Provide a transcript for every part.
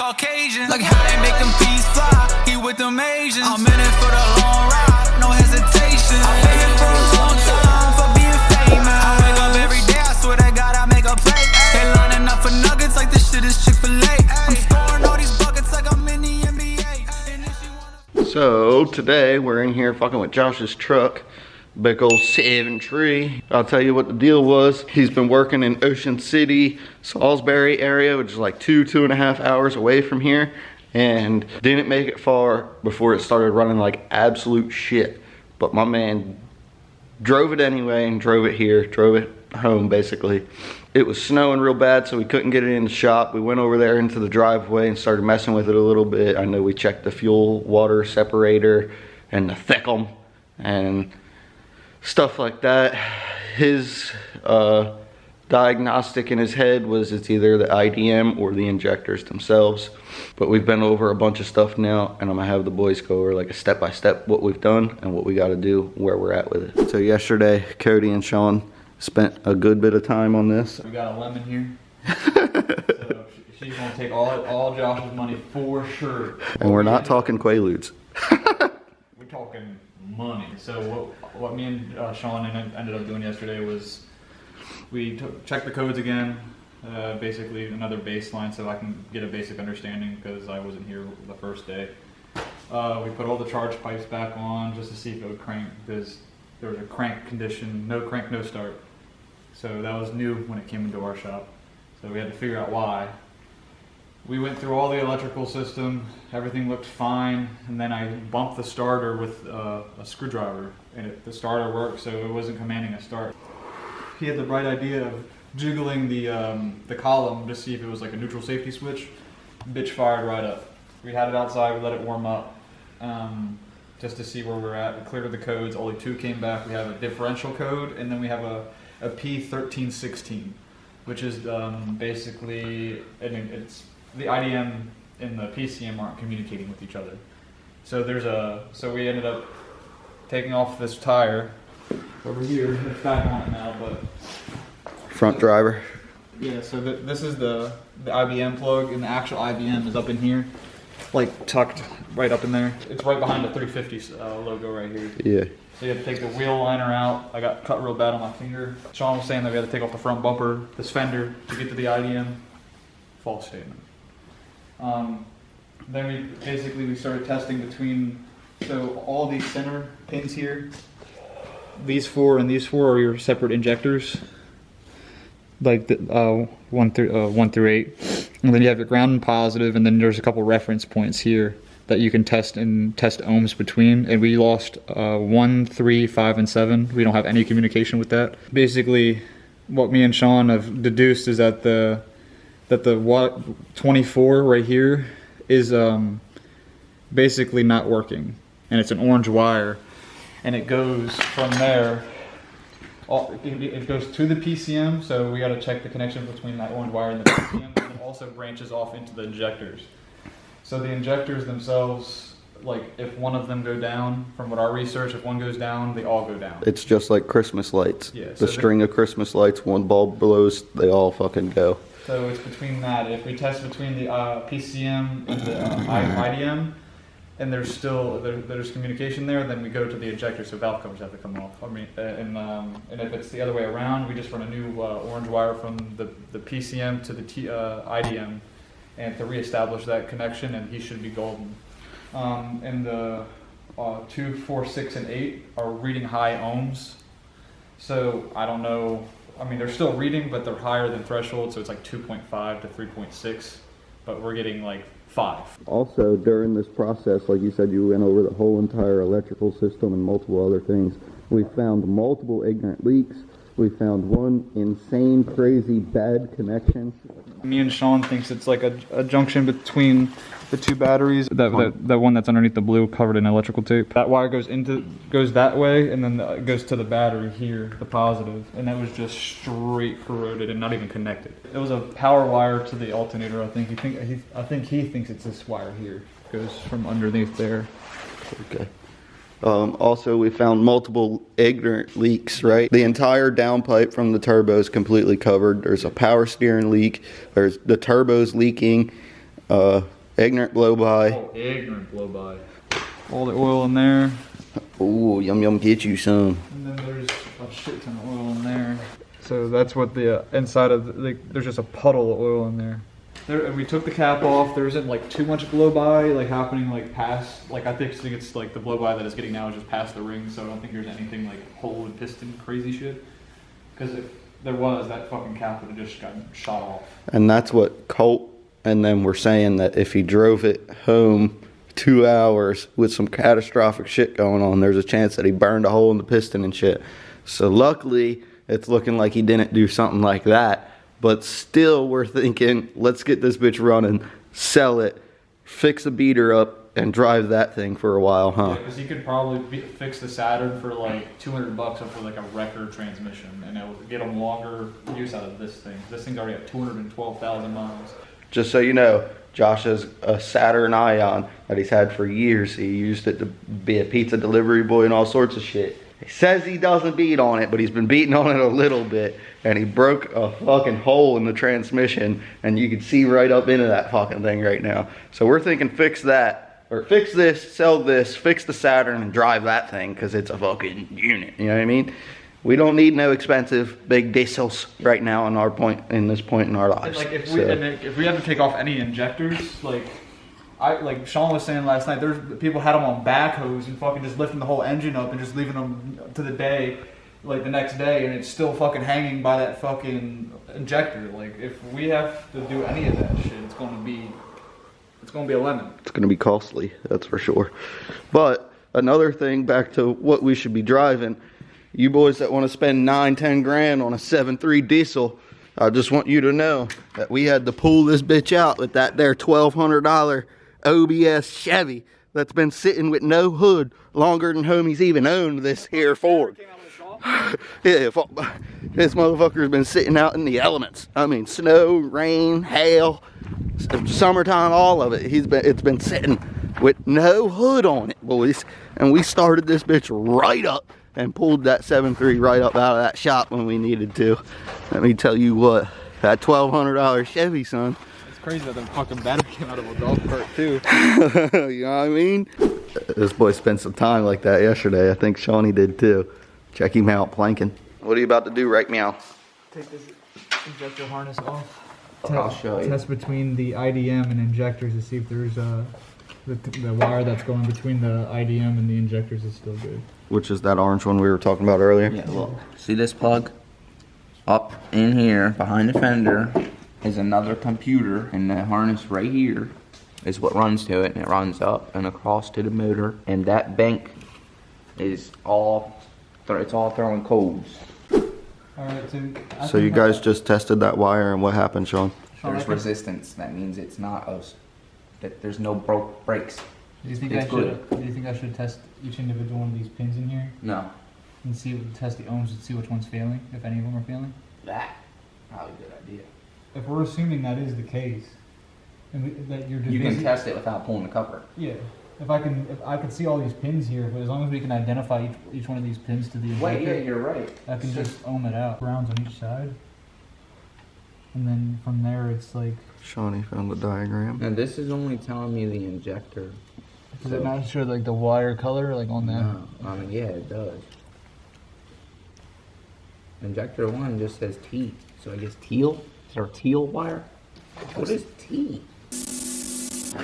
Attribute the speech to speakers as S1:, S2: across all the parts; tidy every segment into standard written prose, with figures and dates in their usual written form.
S1: Caucasian. Like how they make them peas fly. He with them Asians. I'm in it for the long ride, no hesitation. I've been here for a long time for being famous. I wake up every day, I swear to God I make a play. They lining up for nuggets like this shit is Chick-fil-A. I'm scoring all these buckets like I'm in the NBA.
S2: So today we're in here fucking with Josh's truck. Big old 7-tree. I'll tell you what the deal was. He's been working in Ocean City, Salisbury area, which is like 2.5 hours away from here, and didn't make it far before it started running like absolute shit. But my man drove it anyway and drove it here, drove it home basically. It was snowing real bad, so we couldn't get it in the shop. We went over there into the driveway and started messing with it a little bit. I know we checked the fuel water separator and the thickum and stuff like that. His diagnostic in his head was it's either the IDM or the injectors themselves. But we've been over a bunch of stuff now, and I'm gonna have the boys go over like a step-by-step what we've done and what we gotta do, where we're at with it. So yesterday, Cody and Sean spent a good bit of time on this.
S3: We got a lemon here. So she's gonna take all Josh's money for sure.
S2: And we're not talking Quaaludes.
S3: We're talking money. So what me and Sean ended up doing yesterday was we checked the codes again, basically another baseline so I can get a basic understanding because I wasn't here the first day. We put all the charge pipes back on just to see if it would crank because there was a crank condition, no crank, no start. So that was new when it came into our shop. So we had to figure out why. We went through all the electrical system, everything looked fine, and then I bumped the starter with a screwdriver, and the starter worked, so it wasn't commanding a start. He had the bright idea of jiggling the column to see if it was like a neutral safety switch. Bitch fired right up. We had it outside, we let it warm up, just to see where we're at. We cleared the codes, only 2 came back. We have a differential code, and then we have a P1316, which is basically, it's the IDM and the PCM aren't communicating with each other. So so we ended up taking off this tire over here. It's back on it now, but
S2: Front driver.
S3: yeah. So this is the IBM plug, and the actual IBM is up in here, like tucked right up in there. It's right behind the 350 logo right here.
S2: Yeah.
S3: So you have to take the wheel liner out. I got cut real bad on my finger. Sean was saying that we had to take off the front bumper, this fender, to get to the IDM. False statement. Then we started testing between, so all these center pins here, these 4 and these 4 are your separate injectors, like the 1 through 8, and then you have your ground and positive, and then there's a couple reference points here that you can test ohms between, and we lost 1, 3, 5, and 7. We don't have any communication with that. Basically, what me and Sean have deduced is that the 24 right here is basically not working, and it's an orange wire, and it goes from there. It goes to the PCM, so we got to check the connection between that orange wire and the PCM, and it also branches off into the injectors. So the injectors themselves, like if one of them go down, from what our research, if one goes down, they all go down.
S2: It's just like Christmas lights.
S3: Yeah,
S2: the string of Christmas lights, one bulb blows, they all fucking go.
S3: So it's between that. If we test between the PCM and the IDM, and there's communication there, then we go to the injector, so valve covers have to come off. I mean, and if it's the other way around, we just run a new orange wire from the PCM to the IDM, and to reestablish that connection, and he should be golden. And the 2, 4, 6, and 8 are reading high ohms. So I don't know. I mean, they're still reading, but they're higher than threshold, so it's like 2.5 to 3.6, but we're getting like 5.
S2: Also, during this process, like you said, you went over the whole entire electrical system and multiple other things. We found multiple ignorant leaks. We found one insane, crazy, bad connection.
S3: Me and Sean thinks it's like a junction between the 2 batteries. That one that's underneath the blue, covered in electrical tape. That wire goes that way, and then it goes to the battery here, the positive, and that was just straight corroded and not even connected. It was a power wire to the alternator. I think he thinks it's this wire here. It goes from underneath there.
S2: Okay. Also, we found multiple ignorant leaks, right? The entire downpipe from the turbo is completely covered. There's a power steering leak. There's the turbo's leaking. Ignorant blow by.
S3: Oh, ignorant blow by. All the oil in there.
S2: Ooh, yum yum, get you some.
S3: And then there's a shit ton of oil in there. So that's what the inside of there's just a puddle of oil in there. And we took the cap off. There isn't like too much blow by like happening like past. Like I think it's like the blow by that it's getting now is just past the ring. So I don't think there's anything like hole and piston crazy shit. Because if there was, that fucking cap would have just gotten shot off.
S2: And that's what Colt and them were saying, that if he drove it home 2 hours with some catastrophic shit going on, there's a chance that he burned a hole in the piston and shit. So luckily, it's looking like he didn't do something like that. But still, we're thinking, let's get this bitch running, sell it, fix the beater up, and drive that thing for a while, huh?
S3: Yeah, because you could probably fix the Saturn for like $200 up for like a wrecker transmission, and it would get them longer use out of this thing. This thing's already at 212,000 miles.
S2: Just so you know, Josh has a Saturn Ion that he's had for years. He used it to be a pizza delivery boy and all sorts of shit. He says he doesn't beat on it, but he's been beating on it a little bit. And he broke a fucking hole in the transmission, and you can see right up into that fucking thing right now. So we're thinking fix that, or fix this, sell this, fix the Saturn, and drive that thing, because it's a fucking unit. You know what I mean? We don't need no expensive big diesels right now in this point in our lives.
S3: And like if we have to take off any injectors, like Sean was saying last night, there's people had them on backhoes and fucking just lifting the whole engine up and just leaving them to the day, like the next day, and it's still fucking hanging by that fucking injector. Like if we have to do any of that shit, it's gonna be a lemon.
S2: It's gonna be costly, that's for sure. But another thing, back to what we should be driving. You boys that want to spend 9-10 grand on a 7.3 diesel, I just want you to know that we had to pull this bitch out with that there $1,200 OBS Chevy that's been sitting with no hood longer than homie's even owned this here Ford. Yeah, this motherfucker's been sitting out in the elements. I mean, snow, rain, hail, summertime, all of it. It's been sitting with no hood on it, boys. And we started this bitch right up and pulled that 7.3 right up out of that shop when we needed to. Let me tell you what, that $1,200 Chevy, son.
S3: It's crazy that the fucking battery came out of a golf cart too.
S2: You know what I mean? This boy spent some time like that yesterday. I think Shawnee did too. Check him out planking. What are you about to do right now?
S3: Take this injector harness off.
S2: I'll show you.
S3: Test between the IDM and injectors to see if there's the wire that's going between the IDM and the injectors is still good.
S2: Which is that orange one we were talking about earlier?
S4: Yeah, look. See this plug? Up in here, behind the fender, is another computer, and the harness right here is what runs to it, and it runs up and across to the motor, and that bank is all throwing codes.
S3: Alright,
S2: So you guys just tested that wire, and what happened, Sean?
S4: There's resistance. That means it's not us. That there's no brakes.
S3: Do you think I should test each individual one of these pins in here
S4: No.
S3: and test the ohms and see which one's failing, if any of them are failing?
S4: That probably a good idea.
S3: If we're assuming that is the case, and that you're just
S4: You can test it without pulling the cover.
S3: Yeah. If I can see all these pins here, but as long as we can identify each one of these pins to the injector,
S4: Wait, yeah, you're right.
S3: I can just ohm it out. Grounds on each side. And then from there it's like...
S2: Shawnee found the diagram.
S4: And this is only telling me the injector.
S3: Does it not show like the wire color like on that?
S4: No, I mean, yeah, it does. Injector 1 just says T, so I guess teal? Is there a teal wire? What is T?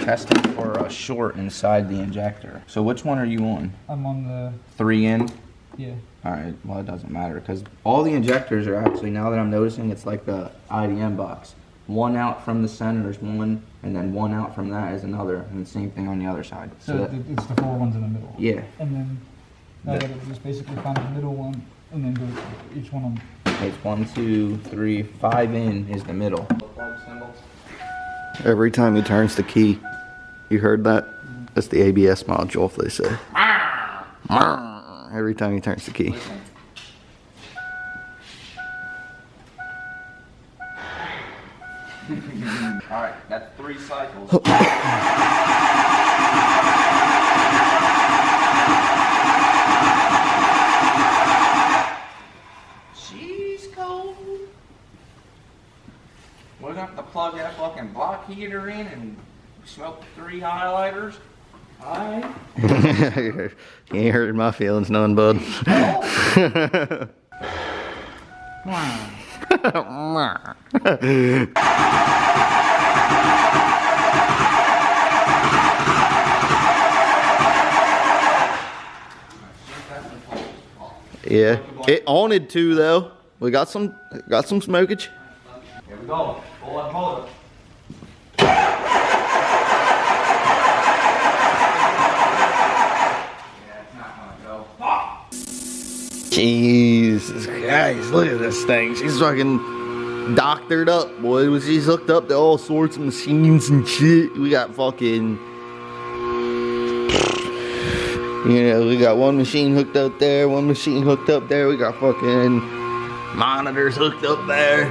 S4: Testing for a short inside the injector. So which one are you on?
S3: I'm on the...
S4: 3 in?
S3: Yeah.
S4: Alright, well it doesn't matter because all the injectors are actually, now that I'm noticing, it's like the IDM box. One out from the center is one, and then one out from that is another, and the same thing on the other side.
S3: So it's the 4 ones in the middle.
S4: Yeah.
S3: And then I gotta just basically find the middle one and then go to each one of them.
S4: It's 1, 2, 3, 5 in is the middle.
S2: Every time he turns the key, you heard that? That's the ABS module, they say. Every time he turns the key.
S4: Alright, that's 3 cycles. She's cold. We're gonna have to plug that fucking block heater in and Smoked 3 highlighters. Alright.
S2: You ain't hurting my feelings none, bud. Yeah, it wanted to though. We got some smokage.
S3: Here we go. Pull it, pull it.
S2: Jesus Christ, look at this thing. She's fucking doctored up, boy. She's hooked up to all sorts of machines and shit. We got fucking, you know, we got one machine hooked up there, one machine hooked up there. We got fucking monitors hooked up there.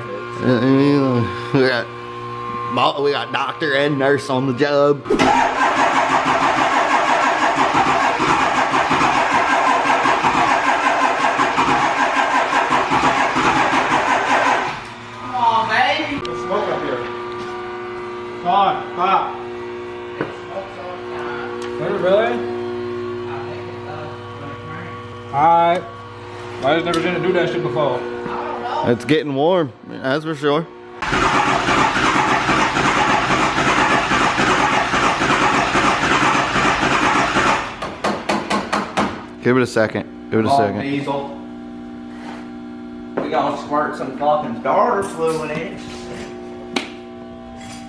S2: We got doctor and nurse on the job.
S3: Stop. Really? Alright. I just never seen it do that shit before.
S2: It's getting warm, that's for sure. Give it a second. Give it a second.
S4: Diesel. We gonna squirt some fucking starter fluid in.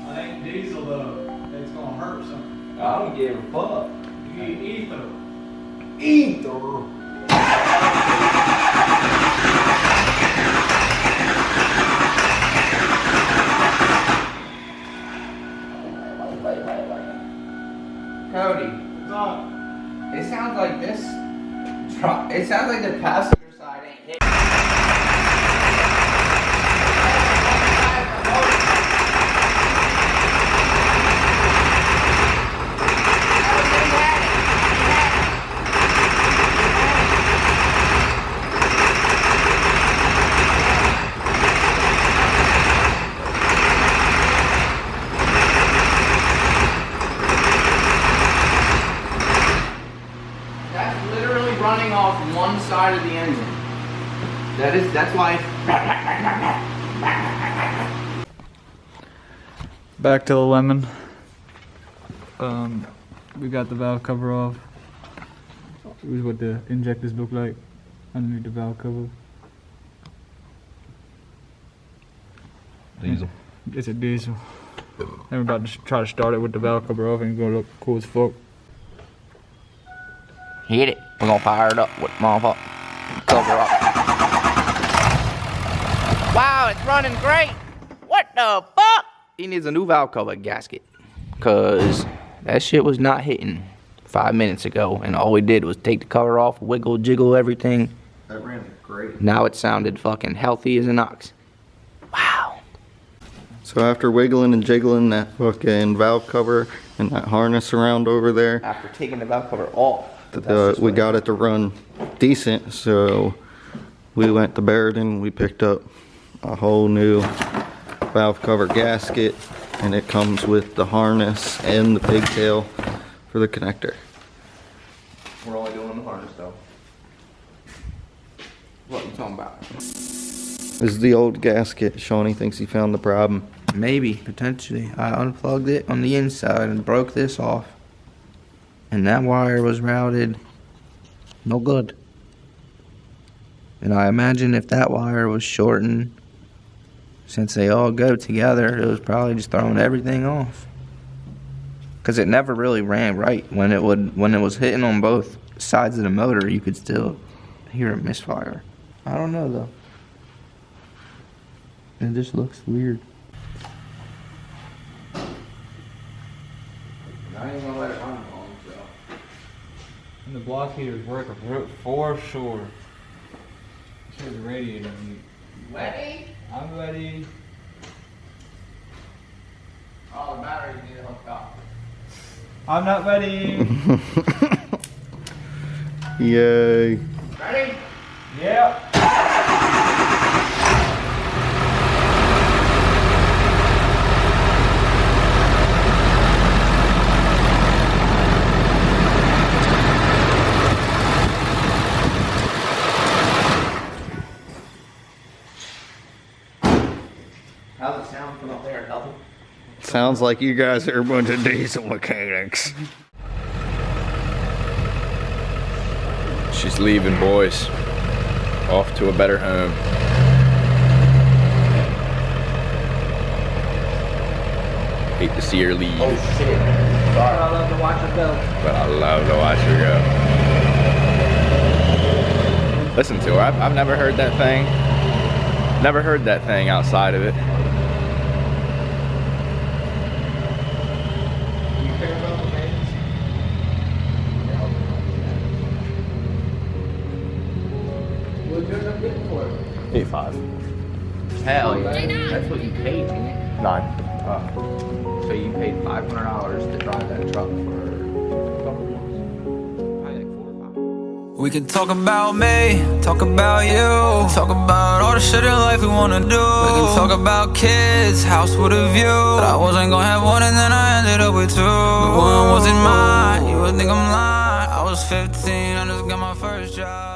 S3: I ain't diesel though. It's gonna hurt something.
S4: I don't give a fuck.
S3: You eat ether.
S4: Ether. Cody,
S3: What's up?
S4: it sounds like this. It sounds like the passenger side ain't hit. Running off one side of the engine. That's why.
S3: Back to the lemon. We got the valve cover off. This is what the injectors look like underneath the valve cover.
S5: Diesel.
S3: It's a diesel. And we're about to try to start it with the valve cover off and it's gonna look cool as fuck.
S4: Hit it. We're gonna fire it up with motherfucker. Cover up. Wow, it's running great. What the fuck? He needs a new valve cover gasket. Cause that shit was not hitting 5 minutes ago. And all we did was take the cover off, wiggle, jiggle everything.
S2: That ran great.
S4: Now it sounded fucking healthy as an ox. Wow.
S2: So after wiggling and jiggling that fucking valve cover and that harness around over there,
S4: After taking the valve cover off.
S2: we got it to run decent, so we went to Barrington. We picked up a whole new valve cover gasket, and it comes with the harness and the pigtail for the connector.
S4: We're only doing the harness though. What are you talking about?
S2: This is the old gasket. Shawnee thinks he found the problem.
S4: Maybe, potentially. I unplugged it on the inside and broke this off. And that wire was routed no good. And I imagine if that wire was shortened, since they all go together, it was probably just throwing everything off. Cause it never really ran right. When it was hitting on both sides of the motor, you could still hear a misfire. I don't know though. It just looks weird. I ain't gonna let it run long, so.
S3: And the block heater's working for sure. Here's the radiator.
S4: Ready?
S3: I'm ready.
S4: Oh, the batteries need to hook up.
S3: I'm not ready.
S2: Yay.
S4: Ready?
S3: Yeah.
S2: Sounds like you guys are a bunch of diesel mechanics.
S5: She's leaving, boys. Off to a better home. Hate to see her leave.
S4: Oh shit. Sorry. I love to watch her go.
S5: But I love to watch her go. Listen to her. I've never heard that thing. Never heard that thing outside of it.
S4: You care about the babies?
S5: 8.5.
S4: Hell yeah. That's what you paid, ain't it?
S5: 9.
S4: So you paid $500 to drive that truck for a couple months? Probably like 4 or 5.
S1: We can talk about me, talk about you, talk about all the shit in life we wanna do. We can talk about kids, house with a view. But I wasn't gonna have one and then I ended up with 2. But one wasn't mine, you would think I'm lying. I was 15, I just got my first job.